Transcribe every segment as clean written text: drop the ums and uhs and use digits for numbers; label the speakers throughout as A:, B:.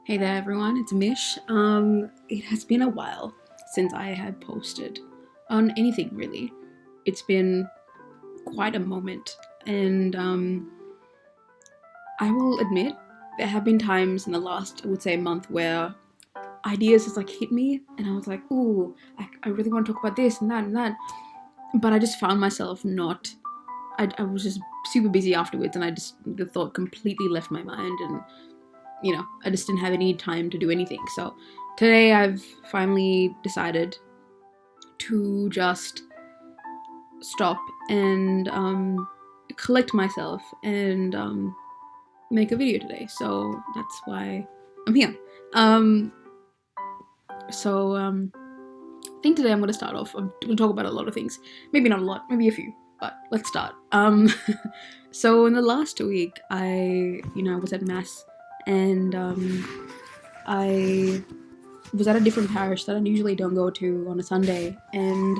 A: Hey there everyone, it's Mish. It has been a while since I had posted on anything really. It's been quite a moment, and I will admit there have been times in the last, I would say, month where ideas just like hit me, and I was like, "Ooh, I really want to talk about this and that and that," but I just found myself not. I was just super busy afterwards, and the thought completely left my mind, and I just didn't have any time to do anything. So today I've finally decided to just stop and collect myself and make a video today. So that's why I'm here. Um, so I think today I'm going to start off. I'm going to talk about a lot of things. Maybe not a lot, maybe a few, but let's start. So in the last week, I was at mass and I was at a different parish that I usually don't go to on a Sunday, and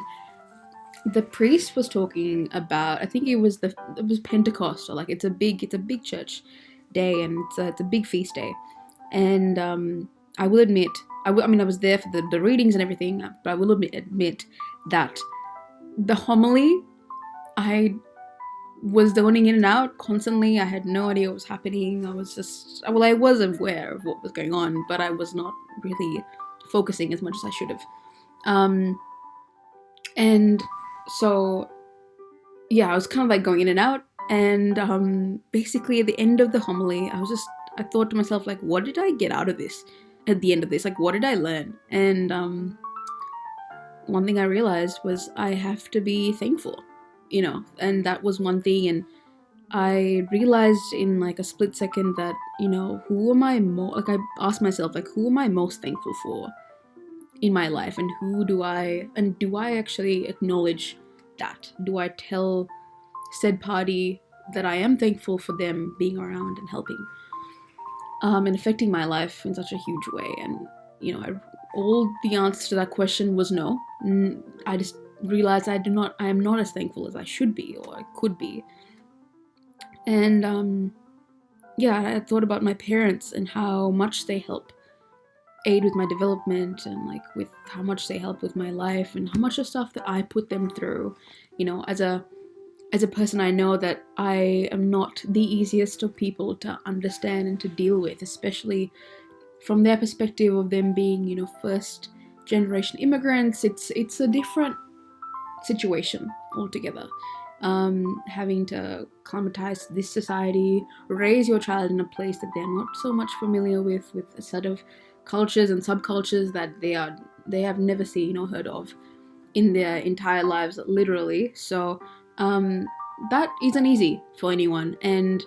A: the priest was talking about, I think it was Pentecost, or like it's a big church day, and it's a big feast day, and I will admit I mean I was there for the readings and everything, but I will admit that the homily, I was zoning in and out constantly. I had no idea what was happening. I was aware of what was going on, but I was not really focusing as much as I should have. And so, yeah, I was kind of like going in and out. And basically, at the end of the homily, I thought to myself, like, what did I get out of this? At the end of this, like, what did I learn? And one thing I realized was I have to be thankful, and that was one thing. And I realized in like a split second that, who am I more, like I asked myself, like, who am I most thankful for in my life, and do I actually acknowledge that? Do I tell said party that I am thankful for them being around and helping, and affecting my life in such a huge way? And, all the answer to that question was no. I just realized I am not as thankful as I should be or I could be. And yeah, I thought about my parents and how much they help aid with my development, and like with how much they help with my life, and how much of stuff that I put them through. As a person, I know that I am not the easiest of people to understand and to deal with, especially from their perspective of them being, first generation immigrants. It's a different situation altogether. Having to acclimatize to this society, raise your child in a place that they're not so much familiar with a set of cultures and subcultures that they have never seen or heard of in their entire lives, literally. So that isn't easy for anyone, and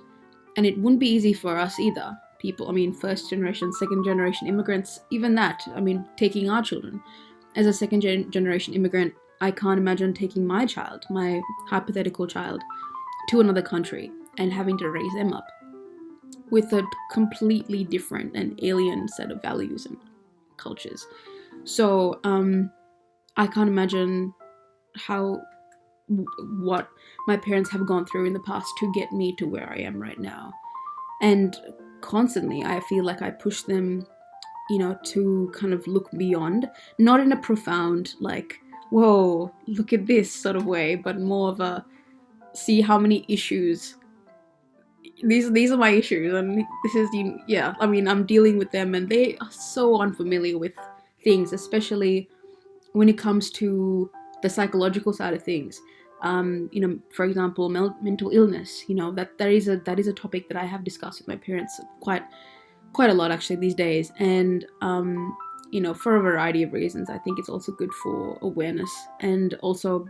A: it wouldn't be easy for us either. People, I mean, first generation, second generation immigrants, even that. I mean, taking our children as a second generation immigrant, I can't imagine taking my child, my hypothetical child, to another country and having to raise them up with a completely different and alien set of values and cultures. So I can't imagine what my parents have gone through in the past to get me to where I am right now. And constantly I feel like I push them, to kind of look beyond, not in a profound, like, whoa, look at this sort of way, but more of a, see how many issues, these are my issues, and this is, yeah, I mean, I'm dealing with them, and they are so unfamiliar with things, especially when it comes to the psychological side of things. For example, mental illness. That is a topic that I have discussed with my parents quite a lot actually these days, and for a variety of reasons. I think it's also good for awareness, and also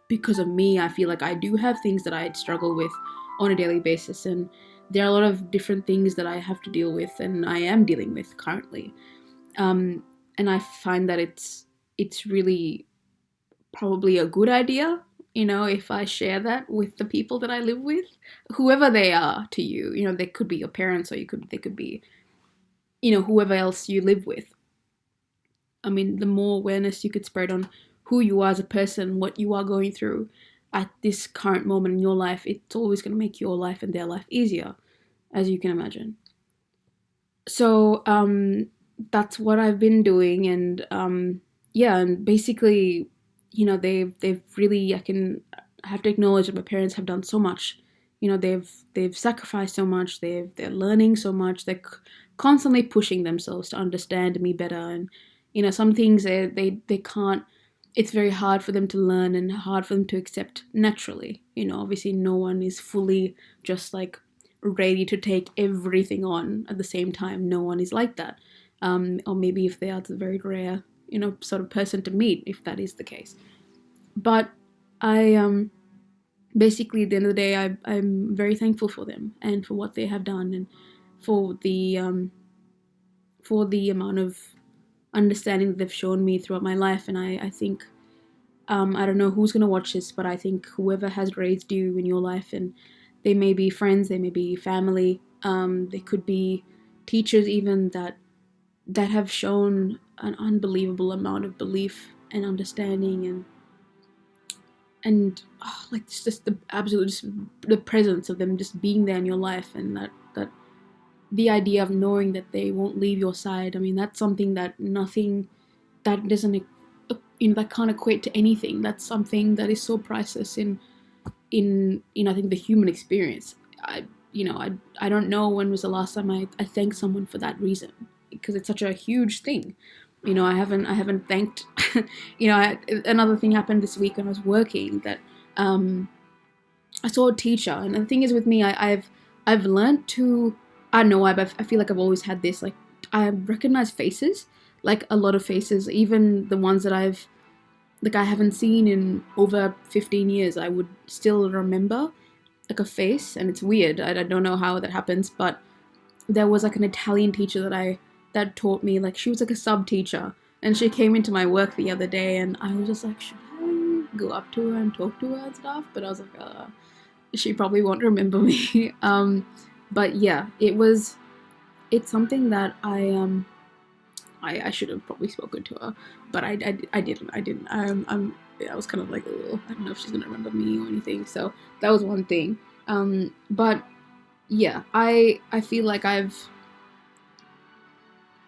A: because of me, I feel like I do have things that I struggle with on a daily basis, and there are a lot of different things that I have to deal with, and I am dealing with currently. And I find that it's really probably a good idea, if I share that with the people that I live with, whoever they are to you. They could be your parents, or they could be, whoever else you live with. I mean, the more awareness you could spread on who you are as a person, what you are going through at this current moment in your life, it's always going to make your life and their life easier, as you can imagine. So that's what I've been doing, and yeah, and basically, they've really, I have to acknowledge that my parents have done so much. They've sacrificed so much. They're learning so much. They're constantly pushing themselves to understand me better, and some things they can't. It's very hard for them to learn and hard for them to accept naturally. Obviously, no one is fully just like ready to take everything on at the same time. No one is like that. Or maybe if they are, it's a very rare, sort of person to meet, if that is the case. But I basically, at the end of the day, I'm very thankful for them and for what they have done, and for the amount of understanding that they've shown me throughout my life. And I think, I don't know who's going to watch this, but I think whoever has raised you in your life, and they may be friends, they may be family, they could be teachers even, that have shown an unbelievable amount of belief and understanding, and like it's just the absolute, just the presence of them just being there in your life, and that the idea of knowing that they won't leave your side. I mean, that's something that nothing, that doesn't, that can't equate to anything. That's something that is so priceless in I think the human experience. I don't know when was the last time I thanked someone for that reason, because it's such a huge thing. I haven't thanked. Another thing happened this week when I was working, that I saw a teacher, and the thing is with me, I've learned to, I don't know why, but I feel like I've always had this, like, I recognize faces, like a lot of faces, even the ones that I haven't seen in over 15 years. I would still remember like a face, and it's weird. I don't know how that happens, but there was like an Italian teacher that taught me, like, she was like a sub teacher, and she came into my work the other day, and I was just like, should I go up to her and talk to her and stuff? But I was like, she probably won't remember me. But yeah, it's something that I should have probably spoken to her, but I didn't. I was kind of like, oh, I don't know if she's gonna remember me or anything. So that was one thing. But yeah, I feel like I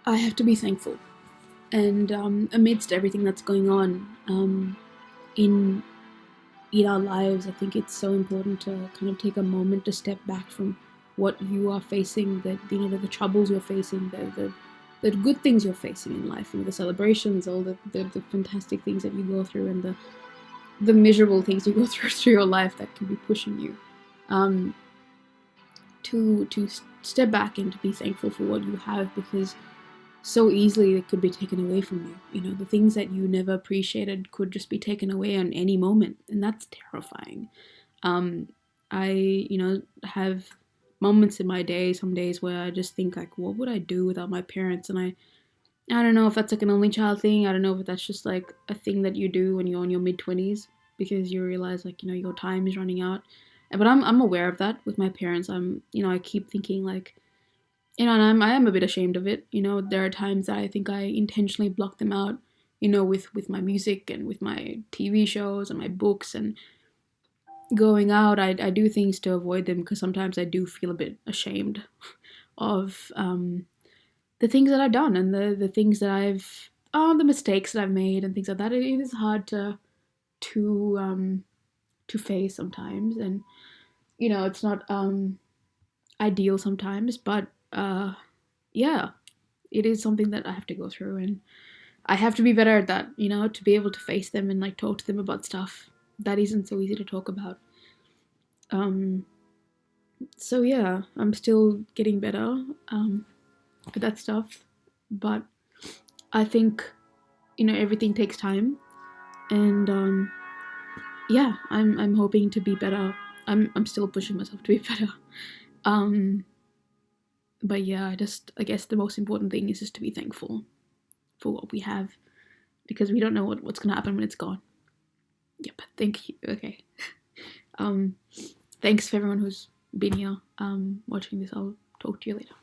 A: have to be thankful, and amidst everything that's going on in our lives, I think it's so important to kind of take a moment to step back from what you are facing, the troubles you're facing, the good things you're facing in life, the celebrations, all the fantastic things that you go through, and the miserable things you go through your life that can be pushing you, to step back and to be thankful for what you have, because so easily it could be taken away from you. The things that you never appreciated could just be taken away on any moment, and that's terrifying. I have moments in my day, some days, where I just think, like, what would I do without my parents? And I don't know if that's like an only child thing. I don't know if that's just like a thing that you do when you're in your mid-20s, because you realize, like, your time is running out. But I'm aware of that with my parents. I keep thinking, like, and I am a bit ashamed of it. There are times that I think I intentionally block them out, with my music and with my TV shows and my books, and going out. I do things to avoid them, because sometimes I do feel a bit ashamed of the things that I've done, and the things that the mistakes that I've made and things like that. It is hard to face sometimes, and it's not ideal sometimes, but yeah, it is something that I have to go through, and I have to be better at that, to be able to face them and like talk to them about stuff that isn't so easy to talk about. So yeah, I'm still getting better at that stuff, but I think everything takes time, and yeah, I'm hoping to be better. I'm still pushing myself to be better. Um, but yeah, I guess the most important thing is just to be thankful for what we have, because we don't know what's gonna happen when it's gone. Yep. Thank you. Okay. Thanks for everyone who's been here watching this. I'll talk to you later.